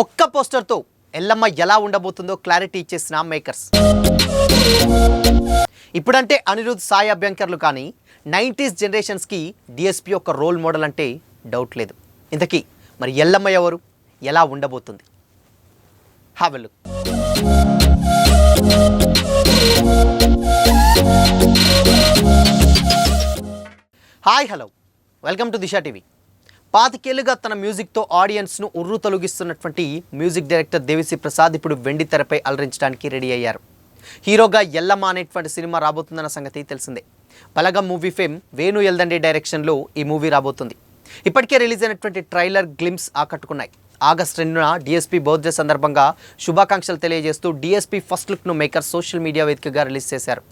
ఒక్క పోస్టర్తో ఎల్లమ్మ ఎలా ఉండబోతుందో క్లారిటీ ఇచ్చేసిన మేకర్స్. ఇప్పుడంటే అనిరుద్, సాయి అభ్యంకర్లు కానీ 90s జనరేషన్స్కి డిఎస్పి ఒక రోల్ మోడల్ అంటే డౌట్ లేదు. ఇంతకీ మరి ఎల్లమ్మ ఎవరు, ఎలా ఉండబోతుంది? Have a look. Hi, hello, welcome to Disha TV. పాతికేళ్లుగా తన మ్యూజిక్తో ఆడియన్స్ను ఉర్రు తొలగిస్తున్నటువంటి మ్యూజిక్ డైరెక్టర్ దేవిశ్రీ ప్రసాద్ ఇప్పుడు వెండి తెరపై అలరించడానికి రెడీ అయ్యారు. హీరోగా ఎల్లమ్మ అనేటువంటి సినిమా రాబోతుందన్న సంగతి తెలిసిందే. బలగం మూవీ ఫేమ్ వేణు ఎల్దండే డైరెక్షన్లో ఈ మూవీ రాబోతుంది. ఇప్పటికే రిలీజ్ అయినటువంటి ట్రైలర్ గ్లిమ్స్ ఆకట్టుకున్నాయి. ఆగస్టు 2న డిఎస్పీ బర్త్డే సందర్భంగా శుభాకాంక్షలు తెలియజేస్తూ డిఎస్పీ ఫస్ట్ లుక్ను మేకర్ సోషల్ మీడియా వేదికగా రిలీజ్ చేశారు.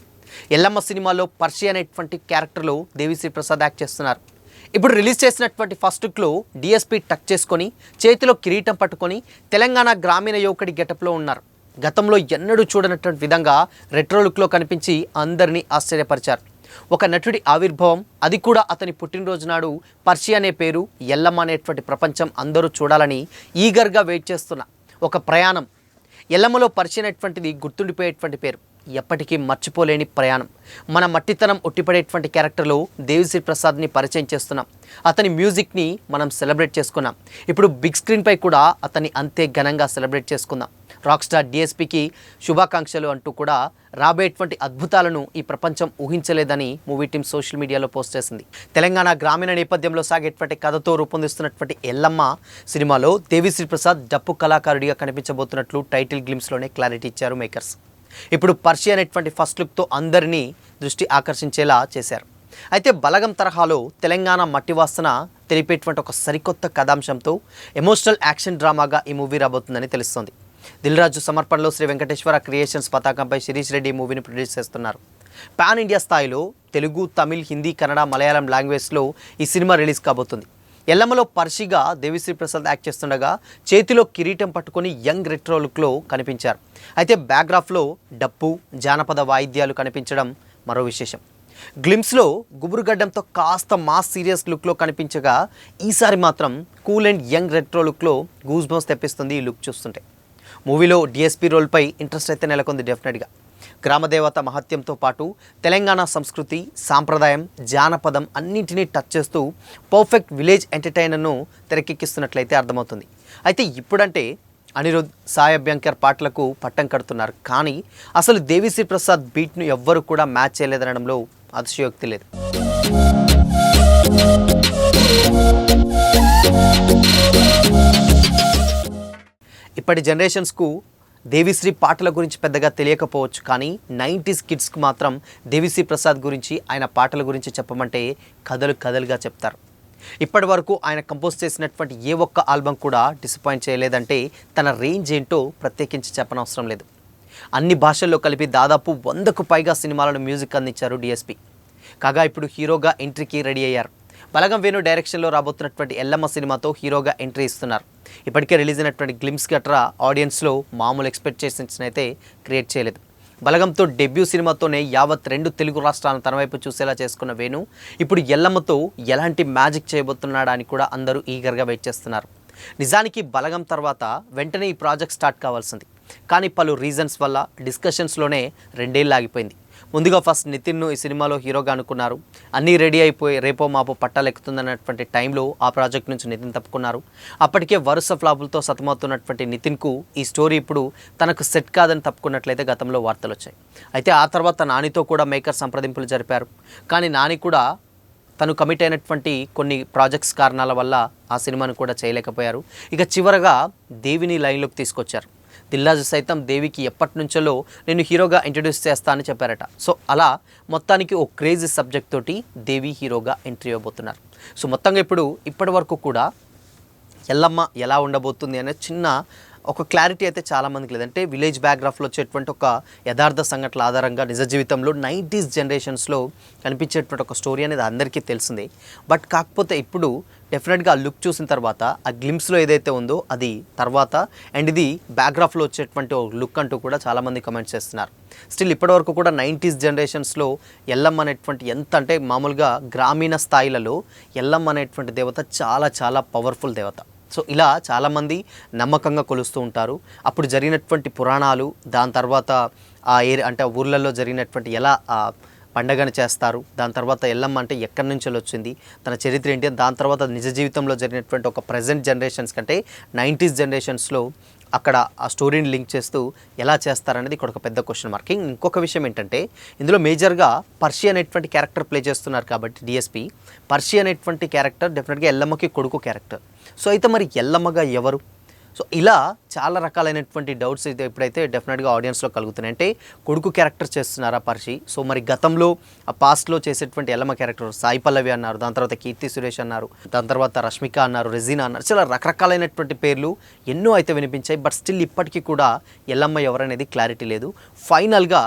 ఎల్లమ్మ సినిమాలో పర్షి అనేటువంటి క్యారెక్టర్లో దేవిశ్రీ ప్రసాద్ యాక్ట్ చేస్తున్నారు. ఇప్పుడు రిలీజ్ చేసినటువంటి ఫస్ట్ లుక్లో డిఎస్పీ టక్ చేసుకొని చేతిలో కిరీటం పట్టుకొని తెలంగాణ గ్రామీణ యువకుడి గెటప్లో ఉన్నారు. గతంలో ఎన్నడూ చూడనటువంటి విధంగా రెట్రో లుక్లో కనిపించి అందరినీ ఆశ్చర్యపరిచారు. ఒక నటుడి ఆవిర్భావం, అది కూడా అతని పుట్టినరోజు నాడు పర్షి అనే పేరు, ఎల్లమ్మ అనేటువంటి ప్రపంచం అందరూ చూడాలని ఈగర్గా వెయిట్ చేస్తున్న ఒక ప్రయాణం. ఎల్లమ్మలో పర్షి అనేటువంటిది గుర్తుండిపోయేటువంటి పేరు, ఎప్పటికీ మర్చిపోలేని ప్రయాణం. మన మట్టితనం ఒట్టిపడేటువంటి క్యారెక్టర్లో దేవిశ్రీ ప్రసాద్ని పరిచయం చేస్తున్నాం. అతని మ్యూజిక్ని మనం సెలబ్రేట్ చేసుకున్నాం. ఇప్పుడు బిగ్ స్క్రీన్పై కూడా అతన్ని అంతే ఘనంగా సెలబ్రేట్ చేసుకుందాం. రాక్ స్టార్ డిఎస్పీకి శుభాకాంక్షలు అంటూ కూడా రాబోయేటువంటి అద్భుతాలను ఈ ప్రపంచం ఊహించలేదని మూవీ టీమ్ సోషల్ మీడియాలో పోస్ట్ చేసింది. తెలంగాణ గ్రామీణ నేపథ్యంలో సాగేటువంటి కథతో రూపొందిస్తున్నటువంటి ఎల్లమ్మ సినిమాలో దేవిశ్రీ ప్రసాద్ డప్పు కళాకారుడిగా కనిపించబోతున్నట్లు టైటిల్ గ్లిమ్స్లోనే క్లారిటీ ఇచ్చారు మేకర్స్. ఇప్పుడు పర్షి అనేటువంటి ఫస్ట్ లుక్తో అందరినీ దృష్టి ఆకర్షించేలా చేశారు. అయితే బలగం తరహాలో తెలంగాణ మట్టి వాసన తెలిపేటువంటి ఒక సరికొత్త కథాంశంతో ఎమోషనల్ యాక్షన్ డ్రామాగా ఈ మూవీ రాబోతుందని తెలుస్తోంది. దిల్ రాజు సమర్పణలో శ్రీ వెంకటేశ్వర క్రియేషన్స్ పతాకంపై శిరీష్ రెడ్డి మూవీని ప్రొడ్యూస్ చేస్తున్నారు. పాన్ ఇండియా స్థాయిలో తెలుగు, తమిళ్, హిందీ, కన్నడ, మలయాళం లాంగ్వేజ్లో ఈ సినిమా రిలీజ్ కాబోతుంది. ఎల్లమ్మలో పర్షిగా దేవిశ్రీ ప్రసాద్ యాక్ట్ చేస్తుండగా చేతిలో కిరీటం పట్టుకొని యంగ్ రెట్రో లుక్లో కనిపించారు. అయితే బ్యాక్గ్రాఫ్లో డప్పు, జానపద వాయిద్యాలు కనిపించడం మరో విశేషం. గ్లిమ్స్లో గుబురుగడ్డంతో కాస్త మాస్ సీరియస్ లుక్లో కనిపించగా ఈసారి మాత్రం కూల్ అండ్ యంగ్ రెట్రో లుక్లో గూస్ బంప్స్ తెప్పిస్తుంది ఈ లుక్ చూస్తుంటే. మూవీలో డిఎస్పీ రోల్పై ఇంట్రెస్ట్ అయితే నెలకొంది డెఫినెట్గా. గ్రామదేవత మహత్యంతో పాటు తెలంగాణ సంస్కృతి, సాంప్రదాయం, జానపదం అన్నింటినీ టచ్ చేస్తూ పర్ఫెక్ట్ విలేజ్ ఎంటర్టైనర్ను తెరకెక్కిస్తున్నట్లయితే అర్థమవుతుంది. అయితే ఇప్పుడంటే అనిరుద్, సాయి అభ్యంకర్ పాటలకు పట్టం కడుతున్నారు. కానీ అసలు దేవిశ్రీ ప్రసాద్ బీట్ను ఎవ్వరూ కూడా మ్యాచ్ చేయలేదనడంలో అతిశయోక్తి లేదు. ఇప్పటి జనరేషన్స్కు దేవిశ్రీ పాటల గురించి పెద్దగా తెలియకపోవచ్చు, కానీ 90s కిడ్స్కి మాత్రం దేవిశ్రీ ప్రసాద్ గురించి, ఆయన పాటల గురించి చెప్పమంటే కథలు కథలుగా చెప్తారు. ఇప్పటి వరకు ఆయన కంపోజ్ చేసినటువంటి ఏ ఒక్క ఆల్బమ్ కూడా డిసప్పాయింట్ చేయలేదంటే తన రేంజ్ ఏంటో ప్రత్యేకించి చెప్పనవసరం లేదు. అన్ని భాషల్లో కలిపి దాదాపు 100కు పైగా సినిమాలను మ్యూజిక్ అందించారు డిఎస్పీ. కాగా ఇప్పుడు హీరోగా ఎంట్రీకి రెడీ అయ్యారు. బలగం వేణు డైరెక్షన్లో రాబోతున్నటువంటి ఎల్లమ్మ సినిమాతో హీరోగా ఎంట్రీ ఇస్తున్నారు. ఇప్పటికే రిలీజ్ అయినటువంటి గ్లిమ్స్ గట్రా ఆడియన్స్లో మామూలు ఎక్స్పెక్టేషన్స్ అయితే క్రియేట్ చేయలేదు. బలగంతో డెబ్యూ సినిమాతోనే యావత్ 2 తెలుగు రాష్ట్రాలను తన వైపు చూసేలా చేసుకున్న వేణు ఇప్పుడు ఎల్లమ్మతో ఎలాంటి మ్యాజిక్ చేయబోతున్నాడా అని కూడా అందరూ ఈగర్గా వెయిట్ చేస్తున్నారు. నిజానికి బలగం తర్వాత వెంటనే ఈ ప్రాజెక్ట్ స్టార్ట్ కావాల్సింది, కానీ పలు రీజన్స్ వల్ల డిస్కషన్స్లోనే 2 ఏళ్ళు ఆగిపోయింది. ముందుగా ఫస్ట్ నితిన్ను ఈ సినిమాలో హీరోగా అనుకున్నారు. అన్నీ రెడీ అయిపోయి రేపో మాపో పట్టాలెక్కుతుందన్నటువంటి టైంలో ఆ ప్రాజెక్ట్ నుంచి నితిన్ తప్పుకున్నారు. అప్పటికే వరుస ఫ్లాపులతో సతమవుతున్నటువంటి నితిన్కు ఈ స్టోరీ ఇప్పుడు తనకు సెట్ కాదని తప్పుకున్నట్లయితే గతంలో వార్తలు వచ్చాయి. అయితే ఆ తర్వాత నానితో కూడా మేకర్ సంప్రదింపులు జరిపారు. కానీ నాని కూడా తను కమిట్ అయినటువంటి కొన్ని ప్రాజెక్ట్స్ కారణాల వల్ల ఆ సినిమాను కూడా చేయలేకపోయారు. ఇక చివరగా దేవిని లైన్లోకి తీసుకొచ్చారు. దిల్రాజు సైతం దేవికి ఎప్పటి నుంచో నేను హీరోగా ఇంట్రడ్యూస్ చేస్తా అని చెప్పారట. సో అలా మొత్తానికి ఓ క్రేజీ సబ్జెక్ట్ తోటి దేవి హీరోగా ఎంట్రీ ఇవ్వబోతున్నారు. సో మొత్తంగా ఇప్పటి వరకు కూడా ఎల్లమ్మ ఎలా ఉండబోతుంది అనే చిన్న ఒక క్లారిటీ అయితే చాలామందికి లేదంటే విలేజ్ బ్యాక్గ్రాఫ్లో వచ్చేటువంటి ఒక యథార్థ సంఘటనల ఆధారంగా నిజ జీవితంలో 90s జనరేషన్స్లో కనిపించేటువంటి ఒక స్టోరీ అనేది అందరికీ తెలిసిందే. బట్ కాకపోతే ఇప్పుడు డెఫినెట్గా ఆ లుక్ చూసిన తర్వాత ఆ గ్లిమ్స్లో ఏదైతే ఉందో అది తర్వాత అండ్ ఇది బ్యాక్గ్రాఫ్లో వచ్చేటువంటి ఒక లుక్ అంటూ కూడా చాలామంది కమెంట్స్ చేస్తున్నారు. స్టిల్ ఇప్పటివరకు కూడా 90s జనరేషన్స్లో ఎల్లమ్మ అనేటువంటి ఎంత అంటే మామూలుగా గ్రామీణ స్థాయిలలో ఎల్లమ్మ అనేటువంటి దేవత చాలా చాలా పవర్ఫుల్ దేవత. సో ఇలా చాలామంది నమ్మకంగా కొలుస్తూ ఉంటారు. అప్పుడు జరిగినటువంటి పురాణాలు, దాని తర్వాత ఆ అంటే ఊర్లలో జరిగినటువంటి ఎలా పండగను చేస్తారు, దాని తర్వాత ఎల్లమ్మ అంటే ఎక్కడి నుంచి వచ్చింది, తన చరిత్ర ఏంటి, దాని తర్వాత నిజ జీవితంలో జరిగినటువంటి ఒక ప్రజెంట్ జనరేషన్స్ కంటే 90s జనరేషన్స్లో అక్కడ ఆ స్టోరీని లింక్ చేస్తూ ఎలా చేస్తారనేది ఇక్కడ ఒక పెద్ద క్వశ్చన్ మార్క్. ఇంకొక విషయం ఏంటంటే ఇందులో మేజర్గా పర్షి అనేటువంటి క్యారెక్టర్ ప్లే చేస్తున్నారు కాబట్టి డిఎస్పి, పర్షి అనేటువంటి క్యారెక్టర్ డెఫినెట్గా ఎల్లమ్మకి కొడుకు క్యారెక్టర్. సో అయితే మరి ఎల్లమ్మగా ఎవరు? సో ఇలా చాలా రకాలైనటువంటి డౌట్స్ అయితే ఇప్పుడైతే డెఫినెట్గా ఆడియన్స్లో కలుగుతున్నాయి. అంటే కొడుకు క్యారెక్టర్ చేస్తున్నారా పర్షి? సో మరి గతంలో ఆ పాస్ట్లో చేసేటువంటి ఎల్లమ్మ క్యారెక్టర్ సాయి పల్లవి అన్నారు, దాని తర్వాత కీర్తి సురేష్ అన్నారు, దాని తర్వాత రష్మిక అన్నారు, రెజీనా అన్నారు, చాలా రకరకాలైనటువంటి పేర్లు ఎన్నో అయితే వినిపించాయి. బట్ స్టిల్ ఇప్పటికీ కూడా ఎల్లమ్మ ఎవరనేది క్లారిటీ లేదు. ఫైనల్గా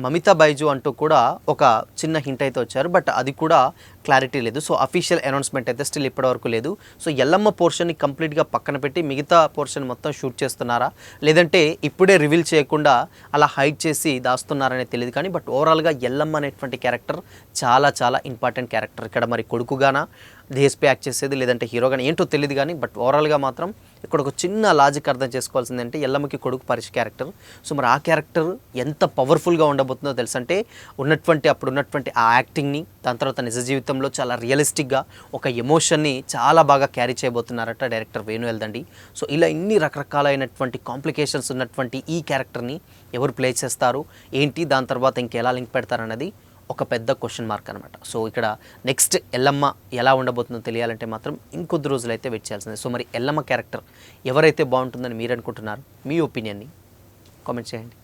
మమితా బైజు అంటూ కూడా ఒక చిన్న హింట్ అయితే వచ్చారు, బట్ అది కూడా క్లారిటీ లేదు. సో అఫీషియల్ అనౌన్స్మెంట్ అయితే స్టిల్ ఇప్పటివరకు లేదు. సో ఎల్లమ్మ పోర్షన్ని కంప్లీట్గా పక్కన పెట్టి మిగతా పోర్షన్ మొత్తం షూట్ చేస్తున్నారా, లేదంటే ఇప్పుడే రివీల్ చేయకుండా అలా హైడ్ చేసి దాస్తున్నారనే తెలియదు. కానీ బట్ ఓవరాల్గా ఎల్లమ్మ అనేటువంటి క్యారెక్టర్ చాలా చాలా ఇంపార్టెంట్ క్యారెక్టర్. ఇక్కడ మరి కొడుకుగానా డిఎస్పీ యాక్ట్ చేసేది, లేదంటే హీరోగానే ఏంటో తెలియదు. కానీ బట్ ఓవరాల్గా మాత్రం ఇక్కడ ఒక చిన్న లాజిక్ అర్థం చేసుకోవాల్సిందంటే ఎల్లమ్మకి కొడుకు పర్షి క్యారెక్టర్. సో మరి ఆ క్యారెక్టర్ ఎంత పవర్ఫుల్గా ఉండబోతుందో తెలుసు. అంటే అప్పుడు ఉన్నటువంటి ఆ యాక్టింగ్ని, దాని తర్వాత నిజ జీవితంలో చాలా రియలిస్టిక్గా ఒక ఎమోషన్ని చాలా బాగా క్యారీ చేయబోతున్నారట డైరెక్టర్ వేణు ఎల్దండి. సో ఇలా ఇన్ని రకరకాలైనటువంటి కాంప్లికేషన్స్ ఉన్నటువంటి ఈ క్యారెక్టర్ని ఎవరు ప్లే చేస్తారు ఏంటి, దాని తర్వాత ఇంకెలా లింక్ పెడతారన్నది ఒక పెద్ద క్వశ్చన్ మార్క్ అనమాట. సో ఇక్కడ నెక్స్ట్ ఎల్లమ్మ ఎలా ఉండబోతుందో తెలియాలంటే మాత్రం ఇంకొద్ది రోజులు అయితే వెయిట్ చేయాల్సిందే. సో మరి ఎల్లమ్మ క్యారెక్టర్ ఎవరైతే బాగుంటుందని మీరు అనుకుంటున్నారు, మీ ఒపీనియన్ని కామెంట్ చేయండి.